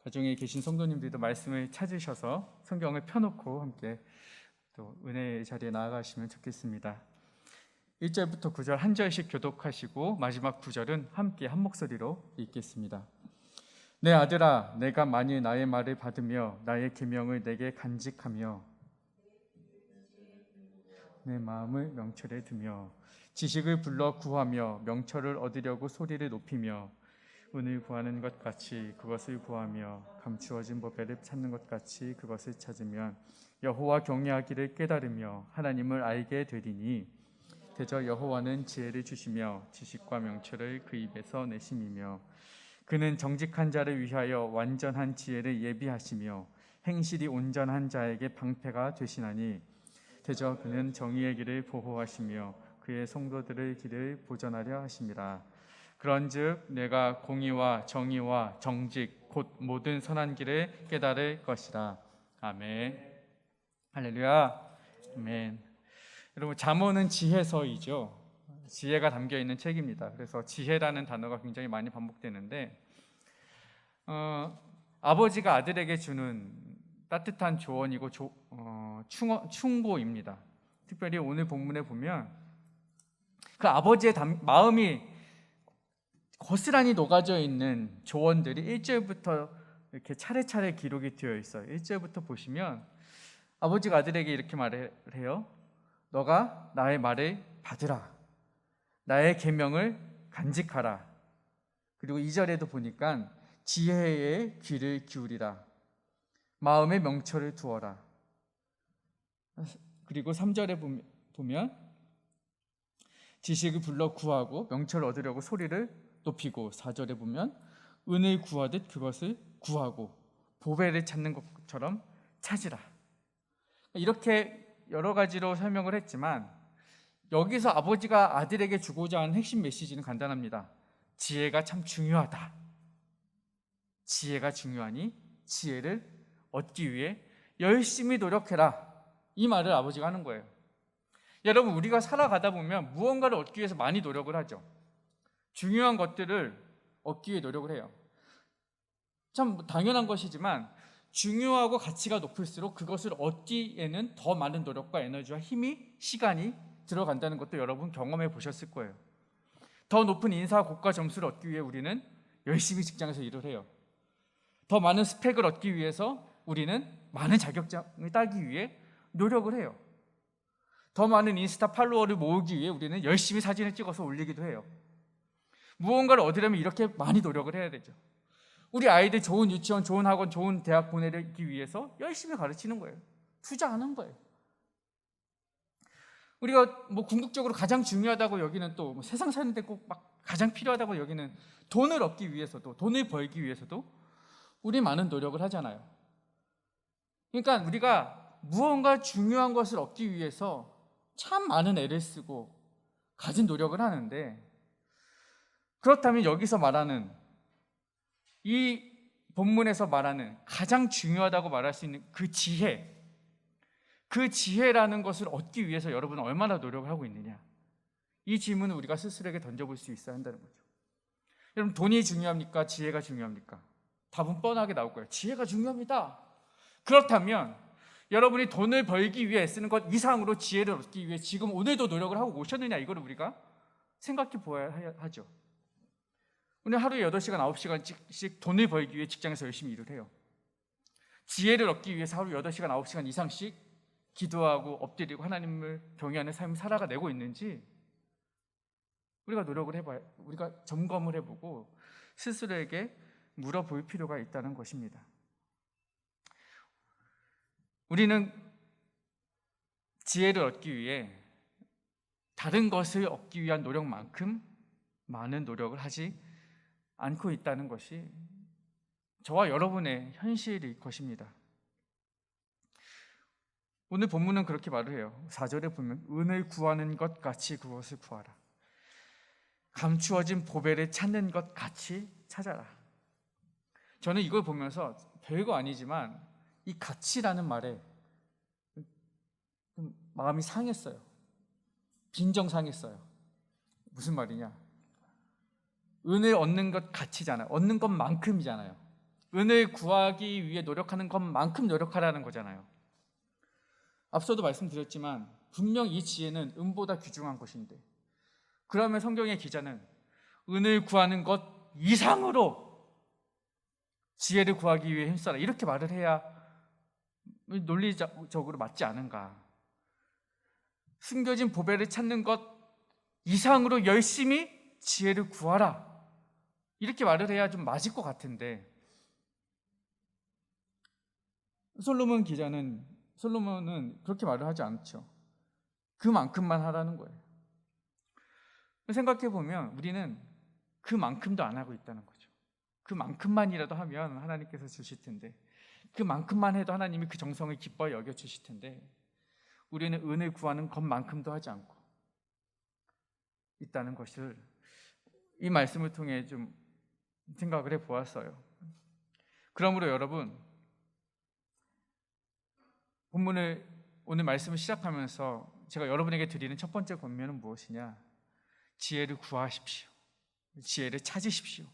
가정에 계신 성도님들도 말씀을 찾으셔서 성경을 펴놓고 함께 또 은혜의 자리에 나아가시면 좋겠습니다. 1절부터 9절 한 절씩 교독하시고 마지막 9절은 함께 한 목소리로 읽겠습니다. 내 아들아, 내가 만일 나의 말을 받으며 나의 계명을 내게 간직하며 내 마음을 명철에 두며 지식을 불러 구하며 명철을 얻으려고 소리를 높이며 은을 구하는 것 같이 그것을 구하며 감추어진 보배를 찾는 것 같이 그것을 찾으면 여호와 경외하기를 깨달으며 하나님을 알게 되리니 대저 여호와는 지혜를 주시며 지식과 명철을 그 입에서 내심이며 그는 정직한 자를 위하여 완전한 지혜를 예비하시며 행실이 온전한 자에게 방패가 되시나니 대저 그는 정의의 길을 보호하시며 그의 성도들의 길을 보전하려 하심이라. 그런즉 내가 공의와 정의와 정직 곧 모든 선한 길을 깨달을 것이라. 아멘. 할렐루야. 아멘. 여러분, 잠언은 지혜서이죠. 지혜가 담겨 있는 책입니다. 그래서 지혜라는 단어가 굉장히 많이 반복되는데 아버지가 아들에게 주는 따뜻한 조언이고 충고입니다. 특별히 오늘 본문에 보면 그 아버지의 마음이 고스란히 녹아져 있는 조언들이 1절부터 이렇게 차례차례 기록이 되어 있어요. 1절부터 보시면 아버지가 아들에게 이렇게 말을 해요. 너가 나의 말을 받으라. 나의 계명을 간직하라. 그리고 2절에도 보니까 지혜의 귀를 기울이라. 마음에 명철을 두어라. 그리고 3절에 보면 지식을 불러 구하고 명철을 얻으려고 소리를 높이고 4절에 보면 은을 구하듯 그것을 구하고 보배를 찾는 것처럼 찾으라. 이렇게 여러 가지로 설명을 했지만 여기서 아버지가 아들에게 주고자 하는 핵심 메시지는 간단합니다. 지혜가 참 중요하다. 지혜가 중요하니 지혜를 얻기 위해 열심히 노력해라. 이 말을 아버지가 하는 거예요. 여러분, 우리가 살아가다 보면 무언가를 얻기 위해서 많이 노력을 하죠. 중요한 것들을 얻기 위해 노력을 해요. 참 당연한 것이지만 중요하고 가치가 높을수록 그것을 얻기에는 더 많은 노력과 에너지와 힘이, 시간이 들어간다는 것도 여러분 경험해 보셨을 거예요. 더 높은 인사 고과 점수를 얻기 위해 우리는 열심히 직장에서 일을 해요. 더 많은 스펙을 얻기 위해서 우리는 많은 자격증을 따기 위해 노력을 해요. 더 많은 인스타 팔로워를 모으기 위해 우리는 열심히 사진을 찍어서 올리기도 해요. 무언가를 얻으려면 이렇게 많이 노력을 해야 되죠. 우리 아이들 좋은 유치원, 좋은 학원, 좋은 대학 보내기 위해서 열심히 가르치는 거예요. 투자하는 거예요. 우리가 궁극적으로 가장 중요하다고 여기는 또 세상 사는데 꼭 막 가장 필요하다고 여기는 돈을 얻기 위해서도, 돈을 벌기 위해서도 우리 많은 노력을 하잖아요. 그러니까 우리가 무언가 중요한 것을 얻기 위해서 참 많은 애를 쓰고 가진 노력을 하는데, 그렇다면 여기서 말하는 이 본문에서 말하는 가장 중요하다고 말할 수 있는 그 지혜라는 것을 얻기 위해서 여러분은 얼마나 노력을 하고 있느냐, 이 질문을 우리가 스스로에게 던져볼 수 있어야 한다는 거죠. 여러분, 돈이 중요합니까? 지혜가 중요합니까? 답은 뻔하게 나올 거예요. 지혜가 중요합니다. 그렇다면 여러분이 돈을 벌기 위해 쓰는 것 이상으로 지혜를 얻기 위해 지금 오늘도 노력을 하고 오셨느냐, 이거를 우리가 생각해 보아야 하죠. 오늘 하루에 8시간, 9시간씩 돈을 벌기 위해 직장에서 열심히 일을 해요. 지혜를 얻기 위해서 하루 8시간, 9시간 이상씩 기도하고 엎드리고 하나님을 경외하는 삶을 살아가내고 있는지 우리가 노력을 해봐야, 우리가 점검을 해보고 스스로에게 물어볼 필요가 있다는 것입니다. 우리는 지혜를 얻기 위해 다른 것을 얻기 위한 노력만큼 많은 노력을 하지 않고 있다는 것이 저와 여러분의 현실일 것입니다. 오늘 본문은 그렇게 말을 해요. 4절에 보면 은을 구하는 것 같이 그것을 구하라. 감추어진 보배를 찾는 것 같이 찾아라. 저는 이걸 보면서 별거 아니지만 이 가치라는 말에 마음이 상했어요. 빈정상했어요. 무슨 말이냐? 은을 얻는 것 가치잖아요. 얻는 것만큼이잖아요. 은을 구하기 위해 노력하는 것만큼 노력하라는 거잖아요. 앞서도 말씀드렸지만 분명 이 지혜는 은보다 귀중한 것인데, 그러면 성경의 기자는 은을 구하는 것 이상으로 지혜를 구하기 위해 힘써라, 이렇게 말을 해야 논리적으로 맞지 않은가? 숨겨진 보배를 찾는 것 이상으로 열심히 지혜를 구하라, 이렇게 말을 해야 좀 맞을 것 같은데, 솔로몬은 그렇게 말을 하지 않죠. 그만큼만 하라는 거예요. 생각해 보면 우리는 그만큼도 안 하고 있다는 거죠. 그만큼만이라도 하면 하나님께서 주실 텐데, 그만큼만 해도 하나님이 그 정성을 기뻐 여겨 주실 텐데, 우리는 은을 구하는 것만큼도 하지 않고 있다는 것을 이 말씀을 통해 좀 생각을 해 보았어요. 그러므로 여러분, 본문을, 오늘 말씀을 시작하면서 제가 여러분에게 드리는 첫 번째 권면은 무엇이냐? 지혜를 구하십시오. 지혜를 찾으십시오.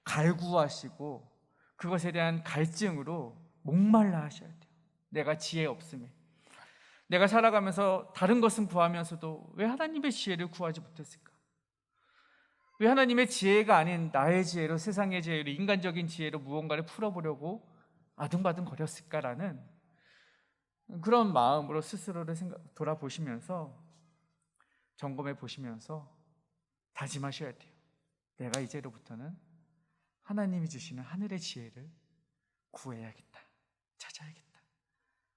갈구하시고 그것에 대한 갈증으로 목말라 하셔야 돼요. 내가 지혜 없음에, 내가 살아가면서 다른 것은 구하면서도 왜 하나님의 지혜를 구하지 못했을까? 왜 하나님의 지혜가 아닌 나의 지혜로, 세상의 지혜로, 인간적인 지혜로 무언가를 풀어보려고 아둥바둥 거렸을까라는 그런 마음으로 스스로를 돌아보시면서, 점검해 보시면서 다짐하셔야 돼요. 내가 이제로부터는 하나님이 주시는 하늘의 지혜를 구해야겠다, 찾아야겠다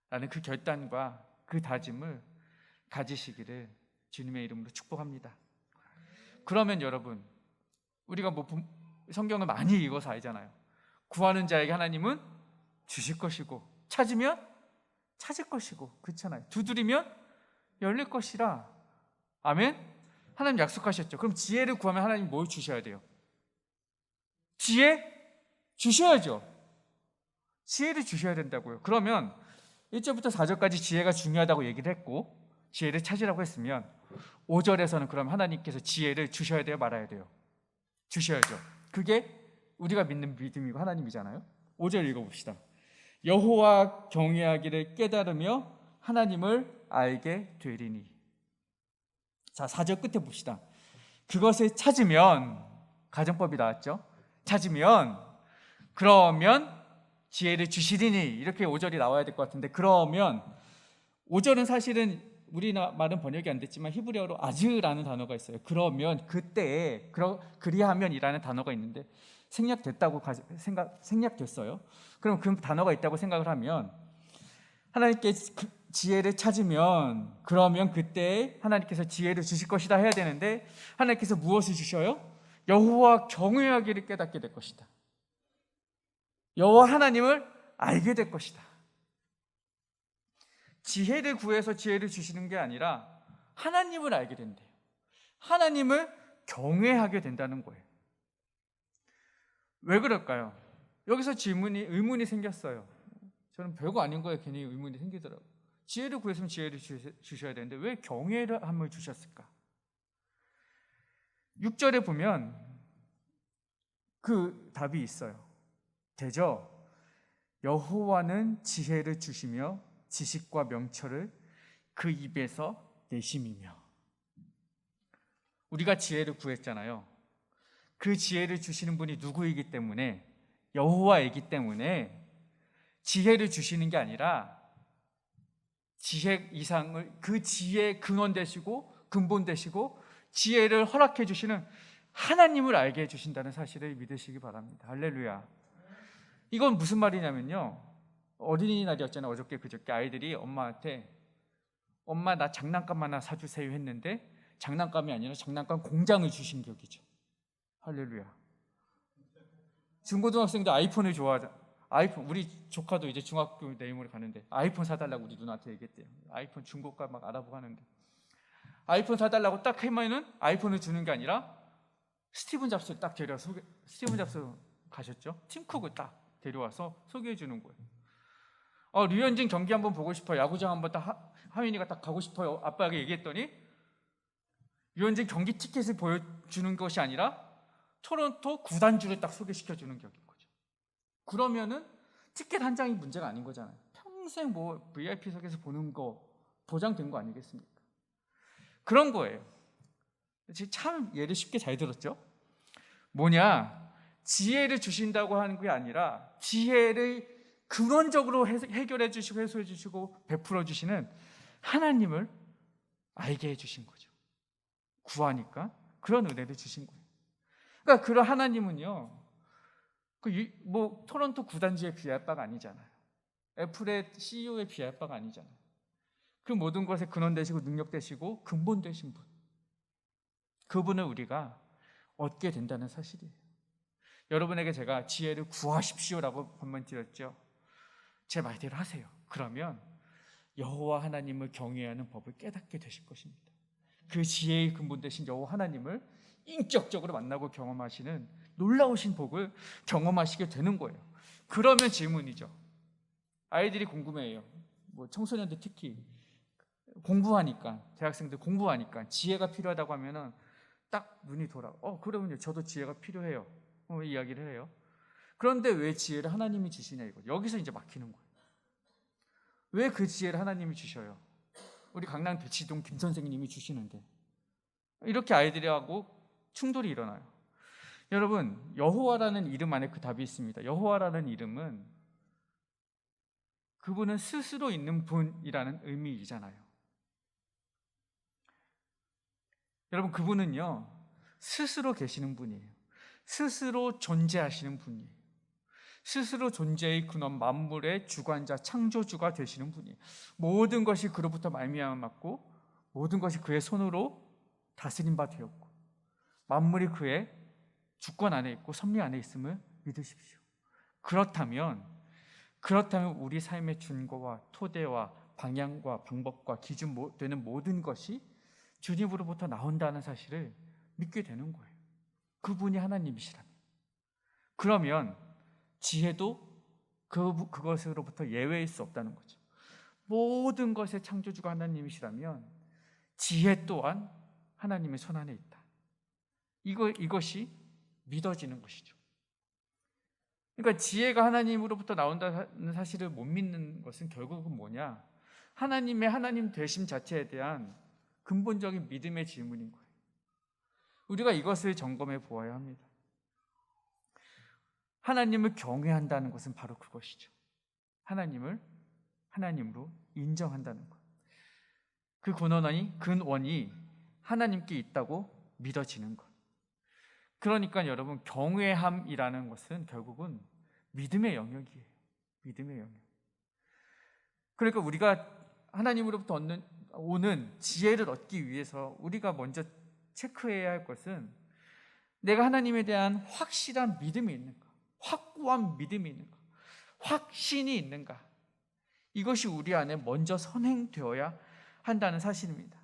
라는 그 결단과 그 다짐을 가지시기를 주님의 이름으로 축복합니다. 그러면 여러분, 우리가 성경을 많이 읽어서 알잖아요. 구하는 자에게 하나님은 주실 것이고, 찾으면 찾을 것이고, 그렇잖아요. 두드리면 열릴 것이라. 아멘? 하나님 약속하셨죠. 그럼 지혜를 구하면 하나님 뭘 주셔야 돼요? 지혜 주셔야죠. 지혜를 주셔야 된다고요. 그러면 1절부터 4절까지 지혜가 중요하다고 얘기를 했고, 지혜를 찾으라고 했으면 5절에서는 그럼 하나님께서 지혜를 주셔야 돼요, 말아야 돼요? 주셔야죠. 그게 우리가 믿는 믿음이고 하나님이잖아요. 5절 읽어봅시다. 여호와 경외하기를 깨달으며 하나님을 알게 되리니. 자, 4절 끝에 봅시다. 그것을 찾으면, 가정법이 나왔죠. 찾으면, 그러면 지혜를 주시리니, 이렇게 5절이 나와야 될 것 같은데, 그러면 5절은 사실은 우리말은 번역이 안 됐지만 히브리어로 아즈라는 단어가 있어요. 그러면, 그때에, 그리하면이라는 단어가 있는데 생략됐어요. 그럼 그 단어가 있다고 생각을 하면, 하나님께 지혜를 찾으면, 그러면 그때 하나님께서 지혜를 주실 것이다 해야 되는데, 하나님께서 무엇을 주셔요? 여호와 경외하기를 깨닫게 될 것이다. 여호와 하나님을 알게 될 것이다. 지혜를 구해서 지혜를 주시는 게 아니라 하나님을 알게 된대요. 하나님을 경외하게 된다는 거예요. 왜 그럴까요? 여기서 의문이 생겼어요. 저는 별거 아닌 거에 괜히 의문이 생기더라고요. 지혜를 구했으면 지혜를 주셔야 되는데 왜 경외함을 주셨을까? 6절에 보면 그 답이 있어요. 되죠? 여호와는 지혜를 주시며 지식과 명철을 그 입에서 내심이며. 우리가 지혜를 구했잖아요. 그 지혜를 주시는 분이 누구이기 때문에, 여호와이기 때문에 지혜를 주시는 게 아니라 지혜 이상을, 그 지혜의 근원 되시고 근본 되시고 지혜를 허락해 주시는 하나님을 알게 해주신다는 사실을 믿으시기 바랍니다. 할렐루야. 이건 무슨 말이냐면요, 어린이날이었잖아요. 어저께 그저께 아이들이 엄마한테 엄마 나 장난감 하나 사주세요 했는데 장난감이 아니라 장난감 공장을 주신 격이죠. 할렐루야. 중고등학생도 아이폰을 좋아하잖아. 아이폰, 우리 조카도 이제 중학교 내일모레 가는데 아이폰 사달라고 우리 누나한테 얘기했대요. 아이폰 중고가 막 알아보고 하는데 아이폰 사달라고 딱 하면은 아이폰을 주는 게 아니라 스티븐 잡스를 딱 데려와서 스티븐 잡스 가셨죠? 팀 쿡을 딱 데려와서 소개해 주는 거예요. 류현진 경기 한번 보고 싶어요. 야구장 한번 딱 하민이가 딱 가고 싶어요. 아빠에게 얘기했더니 류현진 경기 티켓을 보여주는 것이 아니라 토론토 구단주를 딱 소개시켜 주는 격인 거죠. 그러면은 티켓 한 장이 문제가 아닌 거잖아요. 평생 뭐 VIP석에서 보는 거 보장된 거 아니겠습니까? 그런 거예요. 참 예를 쉽게 잘 들었죠? 뭐냐? 지혜를 주신다고 하는 게 아니라 지혜를 근원적으로 해결해 주시고 해소해 주시고 베풀어 주시는 하나님을 알게 해 주신 거죠. 구하니까 그런 은혜를 주신 거예요. 그러니까 그런 하나님은요, 뭐 토론토 구단주에 비할 바가 아니잖아요. 애플의 CEO에 비할 바가 아니잖아요. 그 모든 것에 근원 되시고 능력 되시고 근본 되신 분, 그분을 우리가 얻게 된다는 사실이에요. 여러분에게 제가 지혜를 구하십시오라고 번번 드렸죠. 제 말대로 하세요. 그러면 여호와 하나님을 경외하는 법을 깨닫게 되실 것입니다. 그 지혜의 근본 되신 여호와 하나님을 인격적으로 만나고 경험하시는 놀라우신 복을 경험하시게 되는 거예요. 그러면 질문이죠. 아이들이 궁금해해요. 뭐 청소년들 특히 공부하니까, 대학생들 공부하니까 지혜가 필요하다고 하면은 딱 눈이 돌아. 그러면요, 저도 지혜가 필요해요. 이야기를 해요. 그런데 왜 지혜를 하나님이 주시냐 이거. 여기서 이제 막히는 거예요. 왜 그 지혜를 하나님이 주셔요? 우리 강남 대치동 김 선생님이 주시는데 이렇게 아이들하고 충돌이 일어나요. 여러분, 여호와라는 이름 안에 그 답이 있습니다. 여호와라는 이름은 그분은 스스로 있는 분이라는 의미이잖아요. 여러분, 그분은요 스스로 계시는 분이에요. 스스로 존재하시는 분이에요. 스스로 존재의 근원, 만물의 주관자, 창조주가 되시는 분이에요. 모든 것이 그로부터 말미암았고 모든 것이 그의 손으로 다스림 바 되었고 만물이 그의 주권 안에 있고 섭리 안에 있음을 믿으십시오. 그렇다면 우리 삶의 준거와 토대와 방향과 방법과 기준 되는 모든 것이 주님으로부터 나온다는 사실을 믿게 되는 거예요. 그분이 하나님이시라면. 그러면 지혜도 그것으로부터 예외일 수 없다는 거죠. 모든 것의 창조주가 하나님이시라면 지혜 또한 하나님의 손 안에 있다. 이것이 믿어지는 것이죠. 그러니까 지혜가 하나님으로부터 나온다는 사실을 못 믿는 것은 결국은 뭐냐? 하나님의 하나님 되심 자체에 대한 근본적인 믿음의 질문인 거예요. 우리가 이것을 점검해 보아야 합니다. 하나님을 경외한다는 것은 바로 그것이죠. 하나님을 하나님으로 인정한다는 것. 그 근원이 하나님께 있다고 믿어지는 것. 그러니까 여러분, 경외함이라는 것은 결국은 믿음의 영역이에요. 믿음의 영역. 그러니까 우리가 하나님으로부터 오는 지혜를 얻기 위해서 우리가 먼저 체크해야 할 것은 내가 하나님에 대한 확실한 믿음이 있는가, 확고한 믿음이 있는가, 확신이 있는가. 이것이 우리 안에 먼저 선행되어야 한다는 사실입니다.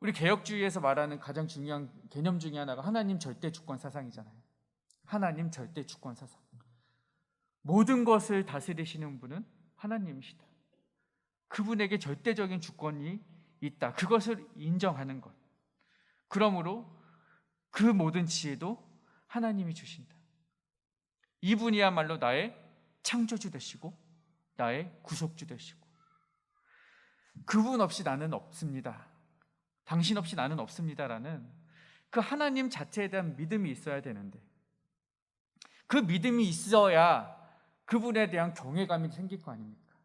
우리 개혁주의에서 말하는 가장 중요한 개념 중에 하나가 하나님 절대 주권 사상이잖아요. 하나님 절대 주권 사상. 모든 것을 다스리시는 분은 하나님이시다. 그분에게 절대적인 주권이 있다. 그것을 인정하는 것. 그러므로 그 모든 지혜도 하나님이 주신다. 이분이야말로 나의 창조주 되시고 나의 구속주 되시고 그분 없이 나는 없습니다. 당신 없이 나는 없습니다라는 그 하나님 자체에 대한 믿음이 있어야 되는데 그 믿음이 있어야 그분에 대한 경외감이 생길 거 아닙니까?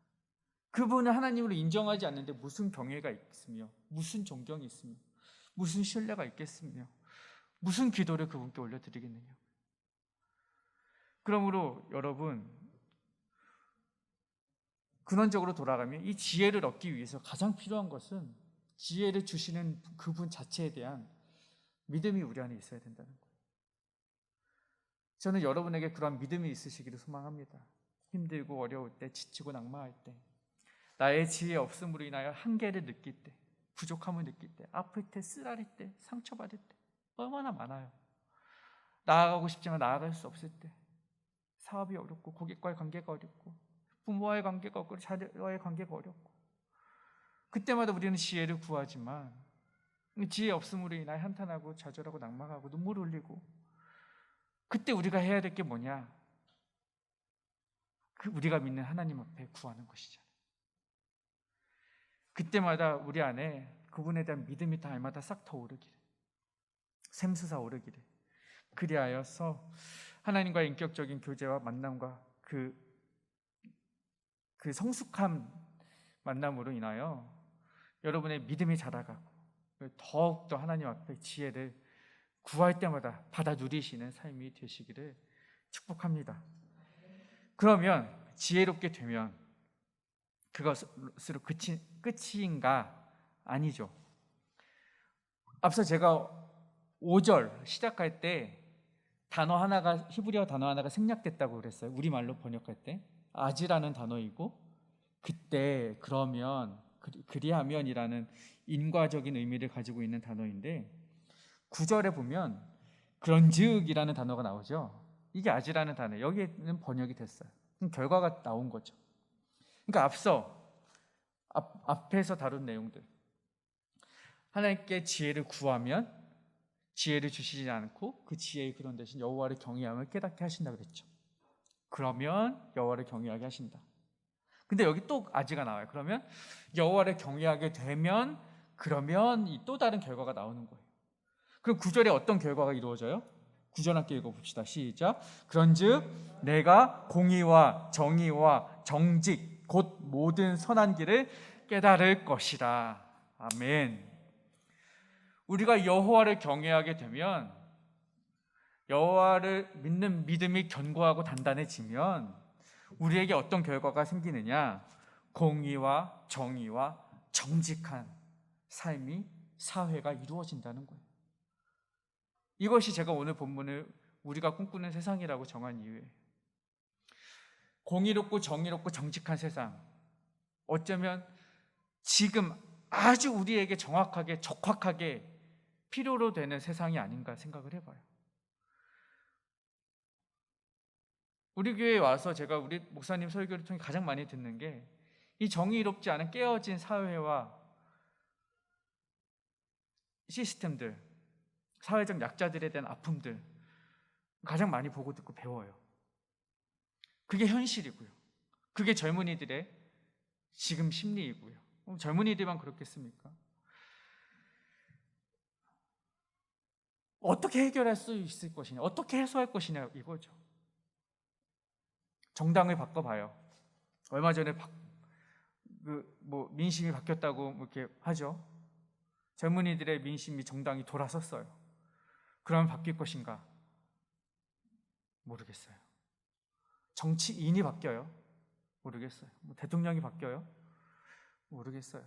그분을 하나님으로 인정하지 않는데 무슨 경외가 있으며 무슨 존경이 있으며 무슨 신뢰가 있겠으며 무슨 기도를 그분께 올려드리겠느냐. 그러므로 여러분, 근원적으로 돌아가면 이 지혜를 얻기 위해서 가장 필요한 것은 지혜를 주시는 그분 자체에 대한 믿음이 우리 안에 있어야 된다는 거예요. 저는 여러분에게 그런 믿음이 있으시기를 소망합니다. 힘들고 어려울 때, 지치고 낙마할 때, 나의 지혜 없음으로 인하여 한계를 느낄 때, 부족함을 느낄 때, 아플 때, 쓰라릴 때, 상처받을 때 얼마나 많아요. 나아가고 싶지만 나아갈 수 없을 때, 사업이 어렵고 고객과의 관계가 어렵고 부모와의 관계가 어렵고 자녀와의 관계가 어렵고 그때마다 우리는 지혜를 구하지만 지혜 없음으로 인하여 한탄하고 좌절하고 낙망하고 눈물 흘리고 그때 우리가 해야 될 게 뭐냐? 우리가 믿는 하나님 앞에 구하는 것이잖아요. 그때마다 우리 안에 그분에 대한 믿음이 날마다 싹 더 오르기를, 샘솟아 오르기를, 그리하여서 하나님과의 인격적인 교제와 만남과 그 성숙한 만남으로 인하여 여러분의 믿음이 자라가고 더욱더 하나님 앞에 지혜를 구할 때마다 받아 누리시는 삶이 되시기를 축복합니다. 그러면 지혜롭게 되면 그것으로 끝인가? 아니죠. 앞서 제가 5절 시작할 때 히브리어 단어 하나가 생략됐다고 그랬어요. 우리말로 번역할 때 아지라는 단어이고, 그때 그러면 그리하면이라는 인과적인 의미를 가지고 있는 단어인데, 9절에 보면 그런즉이라는 단어가 나오죠. 이게 아지라는 단어, 여기에는 번역이 됐어요. 그럼 결과가 나온 거죠. 그러니까 앞에서 다룬 내용들, 하나님께 지혜를 구하면 지혜를 주시지 않고 그 지혜의 그런 대신 여호와를 경외함을 깨닫게 하신다 그랬죠. 그러면 여호와를 경외하게 하신다. 근데 여기 또 아지가 나와요. 그러면 여호와를 경외하게 되면, 그러면 이 또 다른 결과가 나오는 거예요. 그럼 9절에 어떤 결과가 이루어져요? 9절 함께 읽어봅시다. 시작. 그런즉 내가 공의와 정의와 정직 곧 모든 선한 길을 깨달을 것이라. 아멘. 우리가 여호와를 경외하게 되면, 여호와를 믿는 믿음이 견고하고 단단해지면 우리에게 어떤 결과가 생기느냐? 공의와 정의와 정직한 삶이, 사회가 이루어진다는 거예요. 이것이 제가 오늘 본문을 우리가 꿈꾸는 세상이라고 정한 이유예요. 공의롭고 정의롭고 정직한 세상, 어쩌면 지금 아주 우리에게 정확하게 적확하게 필요로 되는 세상이 아닌가 생각을 해봐요. 우리 교회에 와서 제가 우리 목사님 설교를 통해 가장 많이 듣는 게, 이 정의롭지 않은 깨어진 사회와 시스템들, 사회적 약자들에 대한 아픔들 가장 많이 보고 듣고 배워요. 그게 현실이고요. 그게 젊은이들의 지금 심리이고요. 젊은이들만 그렇겠습니까? 어떻게 해결할 수 있을 것이냐, 어떻게 해소할 것이냐, 이거죠. 정당을 바꿔봐요. 얼마 전에 민심이 바뀌었다고 이렇게 하죠. 젊은이들의 민심이 정당이 돌아섰어요. 그러면 바뀔 것인가? 모르겠어요. 정치인이 바뀌어요? 모르겠어요. 대통령이 바뀌어요? 모르겠어요.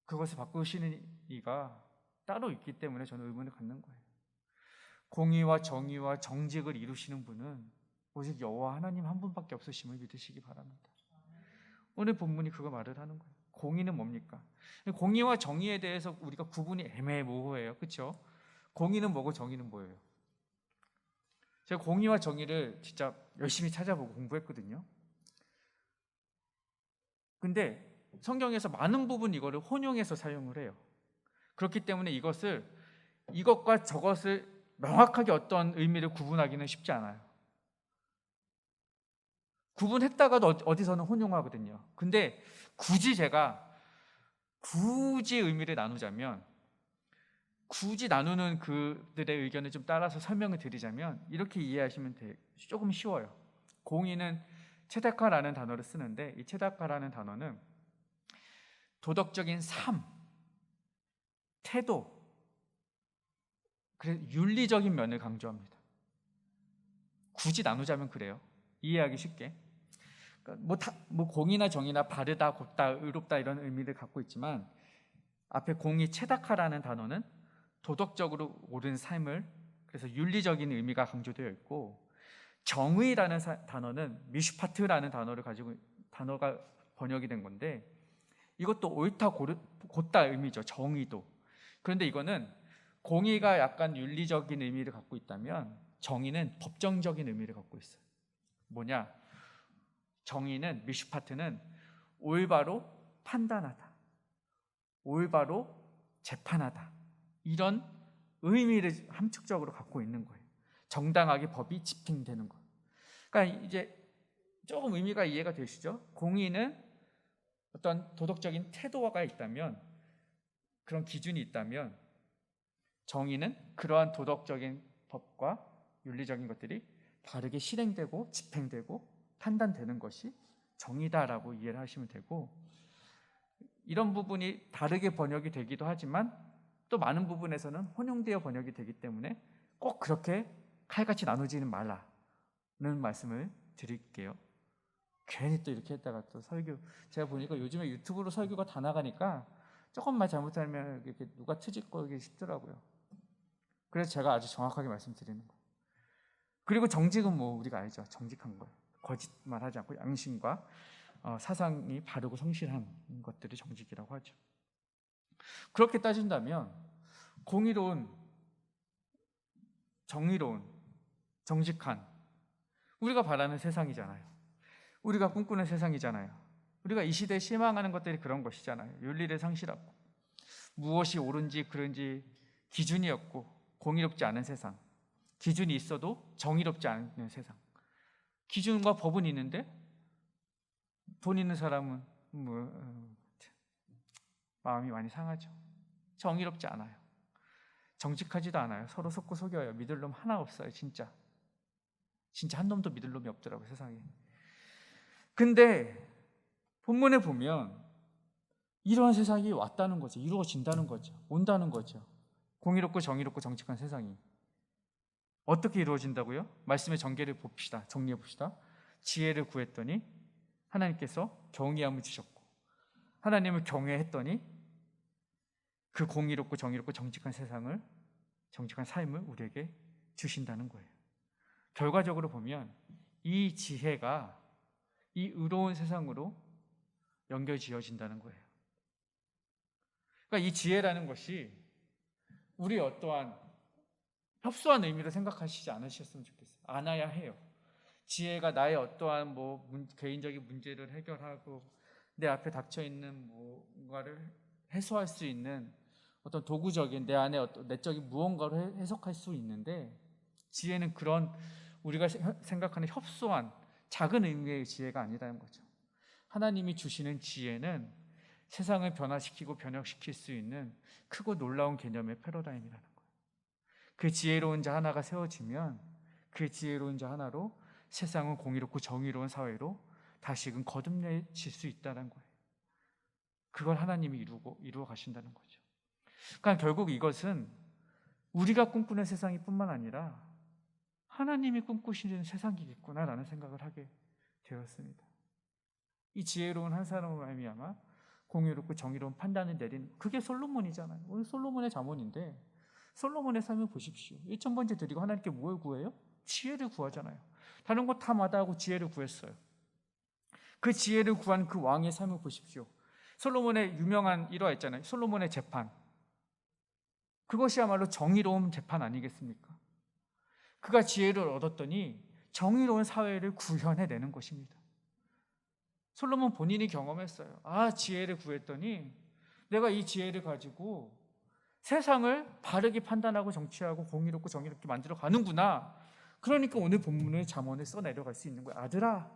그것을 바꾸시는 이가 따로 있기 때문에 저는 의문을 갖는 거예요. 공의와 정의와 정직을 이루시는 분은 오직 여호와 하나님 한 분밖에 없으심을 믿으시기 바랍니다. 오늘 본문이 그거 말을 하는 거예요. 공의는 뭡니까? 공의와 정의에 대해서 우리가 구분이 애매모호해요. 그렇죠? 공의는 뭐고 정의는 뭐예요? 제가 공의와 정의를 진짜 열심히 찾아보고 공부했거든요. 근데 성경에서 많은 부분 이거를 혼용해서 사용을 해요. 그렇기 때문에 이것과 저것을 명확하게 어떤 의미를 구분하기는 쉽지 않아요. 구분했다가도 어디서는 혼용하거든요. 근데 제가 굳이 의미를 나누자면, 굳이 나누는 그들의 의견을 좀 따라서 설명을 드리자면 이렇게 이해하시면 조금 쉬워요. 공의는 체다카라는 단어를 쓰는데, 이 체다카라는 단어는 도덕적인 삶, 태도, 그래서 윤리적인 면을 강조합니다. 굳이 나누자면 그래요. 이해하기 쉽게. 그러니까 공의나 정의나 바르다, 곱다, 의롭다 이런 의미를 갖고 있지만, 앞에 공의 체다카라는 단어는 도덕적으로 옳은 삶을, 그래서 윤리적인 의미가 강조되어 있고, 정의라는 단어는 미슈파트라는 단어가 번역이 된 건데, 이것도 옳다, 곧다 의미죠. 정의도. 그런데 이거는 공의가 약간 윤리적인 의미를 갖고 있다면, 정의는 법정적인 의미를 갖고 있어요. 뭐냐? 정의는, 미슈파트는 올바로 판단하다, 올바로 재판하다, 이런 의미를 함축적으로 갖고 있는 거예요. 정당하게 법이 집행되는 거. 그러니까 이제 조금 의미가 이해가 되시죠? 공의는 어떤 도덕적인 태도가 있다면, 그런 기준이 있다면, 정의는 그러한 도덕적인 법과 윤리적인 것들이 바르게 실행되고 집행되고 판단되는 것이 정의다라고 이해를 하시면 되고, 이런 부분이 다르게 번역이 되기도 하지만 또 많은 부분에서는 혼용되어 번역이 되기 때문에 꼭 그렇게 칼같이 나누지는 말라는 말씀을 드릴게요. 괜히 또 이렇게 했다가 또 설교, 제가 보니까 요즘에 유튜브로 설교가 다 나가니까 조금만 잘못하면 이렇게 누가 트집 거기 싶더라고요. 그래서 제가 아주 정확하게 말씀드리는 거예요. 그리고 정직은 뭐 우리가 알죠. 정직한 거예요. 거짓말하지 않고 양심과 사상이 바르고 성실한 것들이 정직이라고 하죠. 그렇게 따진다면 공의로운, 정의로운, 정직한, 우리가 바라는 세상이잖아요. 우리가 꿈꾸는 세상이잖아요. 우리가 이 시대에 실망하는 것들이 그런 것이잖아요. 윤리를 상실하고 무엇이 옳은지 그른지 기준이 없고 공의롭지 않은 세상, 기준이 있어도 정의롭지 않은 세상. 기준과 법은 있는데 돈 있는 사람은 마음이 많이 상하죠. 정의롭지 않아요. 정직하지도 않아요. 서로 속고 속여요. 믿을 놈 하나 없어요. 진짜 한 놈도 믿을 놈이 없더라고요, 세상에. 근데 본문에 보면 이러한 세상이 왔다는 거죠. 이루어진다는 거죠. 온다는 거죠. 공의롭고 정의롭고 정직한 세상이 어떻게 이루어진다고요? 말씀의 전개를 봅시다. 정리해 봅시다. 지혜를 구했더니 하나님께서 경외함을 주셨고, 하나님을 경외했더니 그 공의롭고 정의롭고 정직한 세상을, 정직한 삶을 우리에게 주신다는 거예요. 결과적으로 보면 이 지혜가 이 의로운 세상으로 연결지어진다는 거예요. 그러니까 이 지혜라는 것이 우리 어떠한 협소한 의미로 생각하시지 않으셨으면 좋겠어요. 않아야 해요. 지혜가 나의 어떠한 개인적인 문제를 해결하고 내 앞에 닥쳐 있는 뭔가를 해소할 수 있는 어떤 도구적인 내 안에 어떤 내적인 무언가로 해석할 수 있는데, 지혜는 그런 우리가 생각하는 협소한 작은 의미의 지혜가 아니라는 거죠. 하나님이 주시는 지혜는 세상을 변화시키고 변혁시킬 수 있는 크고 놀라운 개념의 패러다임이라는 거예요. 그 지혜로운 자 하나가 세워지면 그 지혜로운 자 하나로 세상은 공의롭고 정의로운 사회로 다시금 거듭내질 수 있다는 거예요. 그걸 하나님이 이루어 가신다는 거죠. 그러니까 결국 이것은 우리가 꿈꾸는 세상이 뿐만 아니라 하나님이 꿈꾸시는 세상이겠구나라는 생각을 하게 되었습니다. 이 지혜로운 한 사람으로 말미암아 공의롭고 정의로운 판단을 내린, 그게 솔로몬이잖아요. 오늘 솔로몬의 잠언인데 솔로몬의 삶을 보십시오. 1,000번째 드리고 하나님께 뭘 구해요? 지혜를 구하잖아요. 다른 것 다 마다하고 지혜를 구했어요. 그 지혜를 구한 그 왕의 삶을 보십시오. 솔로몬의 유명한 일화 있잖아요. 솔로몬의 재판. 그것이야말로 정의로운 재판 아니겠습니까? 그가 지혜를 얻었더니 정의로운 사회를 구현해내는 것입니다. 솔로몬 본인이 경험했어요. 지혜를 구했더니 내가 이 지혜를 가지고 세상을 바르게 판단하고 정치하고 공의롭고 정의롭게 만들어 가는구나. 그러니까 오늘 본문의 잠언을 써내려갈 수 있는 거예요. 아들아,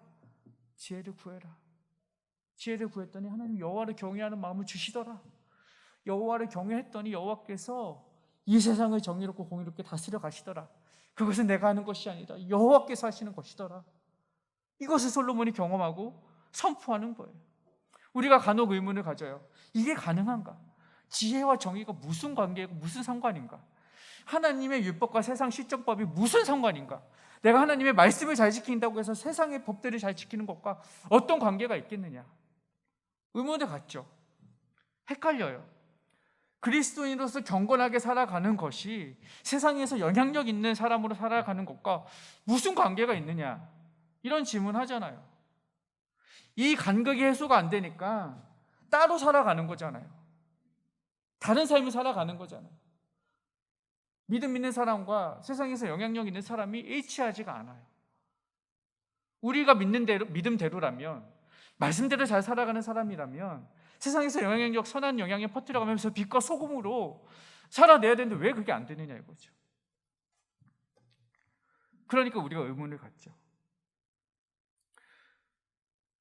지혜를 구해라. 지혜를 구했더니 하나님 여호와를 경외하는 마음을 주시더라. 여호와를 경외했더니 여호와께서 이 세상을 정의롭고 공의롭게 다스려 가시더라. 그것은 내가 하는 것이 아니다. 여호와께서 하시는 것이더라. 이것을 솔로몬이 경험하고 선포하는 거예요. 우리가 간혹 의문을 가져요. 이게 가능한가? 지혜와 정의가 무슨 관계이고 무슨 상관인가? 하나님의 율법과 세상 시정법이 무슨 상관인가? 내가 하나님의 말씀을 잘 지킨다고 해서 세상의 법들을 잘 지키는 것과 어떤 관계가 있겠느냐? 의문을 갖죠. 헷갈려요. 그리스도인으로서 경건하게 살아가는 것이 세상에서 영향력 있는 사람으로 살아가는 것과 무슨 관계가 있느냐? 이런 질문하잖아요. 이 간극이 해소가 안 되니까 따로 살아가는 거잖아요. 다른 삶을 살아가는 거잖아요. 믿음 있는 사람과 세상에서 영향력 있는 사람이 일치하지가 않아요. 우리가 믿음대로라면, 말씀대로 잘 살아가는 사람이라면 세상에서 영향력, 선한 영향을 퍼뜨려가면서 빛과 소금으로 살아내야 되는데 왜 그게 안 되느냐 이거죠. 그러니까 우리가 의문을 갖죠.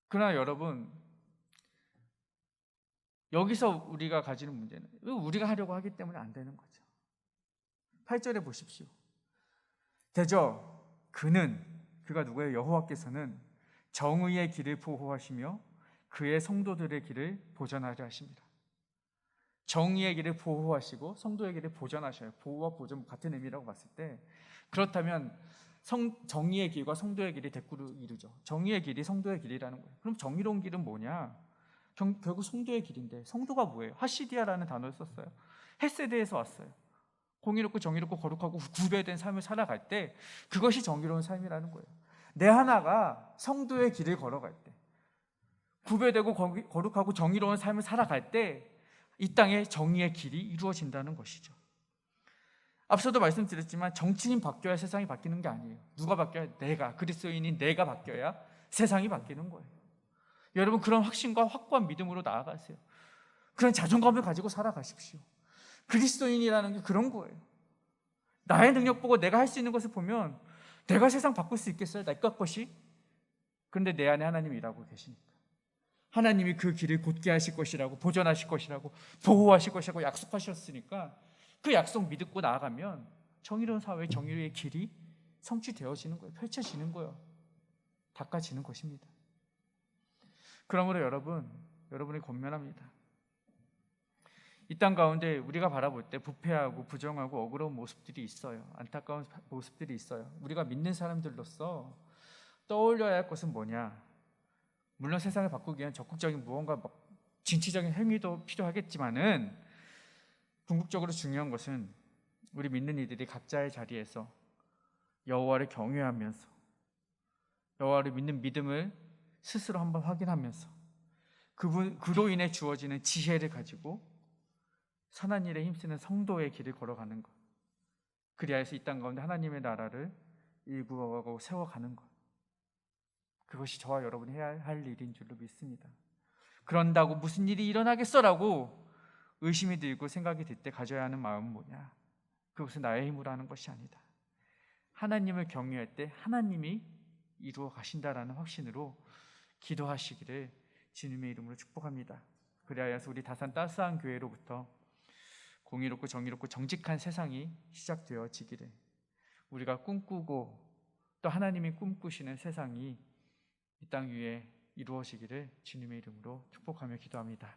그러나 여러분, 여기서 우리가 가지는 문제는 우리가 하려고 하기 때문에 안 되는 거죠. 8절에 보십시오. 대저 그가 누구예요? 여호와께서는 정의의 길을 보호하시며 그의 성도들의 길을 보전하려 하십니다. 정의의 길을 보호하시고 성도의 길을 보전하셔요. 보호와 보전 같은 의미라고 봤을 때, 그렇다면 정의의 길과 성도의 길이 대꾸를 이루죠. 정의의 길이 성도의 길이라는 거예요. 그럼 정의로운 길은 뭐냐? 결국 성도의 길인데, 성도가 뭐예요? 하시디아라는 단어를 썼어요. 헤세드에서 왔어요. 공의롭고 정의롭고 거룩하고 구별된 삶을 살아갈 때 그것이 정의로운 삶이라는 거예요. 내 하나가 성도의 길을 걸어갈 때, 구별되고 거룩하고 정의로운 삶을 살아갈 때 이 땅에 정의의 길이 이루어진다는 것이죠. 앞서도 말씀드렸지만 정치인 바뀌어야 세상이 바뀌는 게 아니에요. 누가 바뀌어야? 그리스도인인 내가 바뀌어야 세상이 바뀌는 거예요. 여러분, 그런 확신과 확고한 믿음으로 나아가세요. 그런 자존감을 가지고 살아가십시오. 그리스도인이라는 게 그런 거예요. 나의 능력 보고 내가 할 수 있는 것을 보면 내가 세상 바꿀 수 있겠어요? 내 것이? 그런데 내 안에 하나님이 일하고 계시니까, 하나님이 그 길을 곧게 하실 것이라고, 보존하실 것이라고, 보호하실 것이라고 약속하셨으니까 그 약속 믿고 나아가면 정의로운 사회, 정의의 길이 성취되어지는 거예요. 펼쳐지는 거예요. 닦아지는 것입니다. 그러므로 여러분이 권면합니다. 이 땅 가운데 우리가 바라볼 때 부패하고 부정하고 억울한 모습들이 있어요. 안타까운 모습들이 있어요. 우리가 믿는 사람들로서 떠올려야 할 것은 뭐냐? 물론 세상을 바꾸기 위한 적극적인 무언가 진취적인 행위도 필요하겠지만은, 궁극적으로 중요한 것은 우리 믿는 이들이 각자의 자리에서 여호와를 경외하면서 여호와를 믿는 믿음을 스스로 한번 확인하면서 그로 인해 주어지는 지혜를 가지고 선한 일에 힘쓰는 성도의 길을 걸어가는 것, 그리하여서 이 땅 가운데 하나님의 나라를 일구어가고 세워가는 것, 그것이 저와 여러분이 해야 할 일인 줄로 믿습니다. 그런다고 무슨 일이 일어나겠어라고 의심이 들고 생각이 들 때 가져야 하는 마음은 뭐냐? 그것은 나의 힘으로 하는 것이 아니다. 하나님을 경외할 때 하나님이 이루어 가신다라는 확신으로 기도하시기를 주님의 이름으로 축복합니다. 그리하여서 우리 다산 따스한 교회로부터 공의롭고 정의롭고 정직한 세상이 시작되어지기를, 우리가 꿈꾸고 또 하나님이 꿈꾸시는 세상이 이 땅 위에 이루어지기를 주님의 이름으로 축복하며 기도합니다.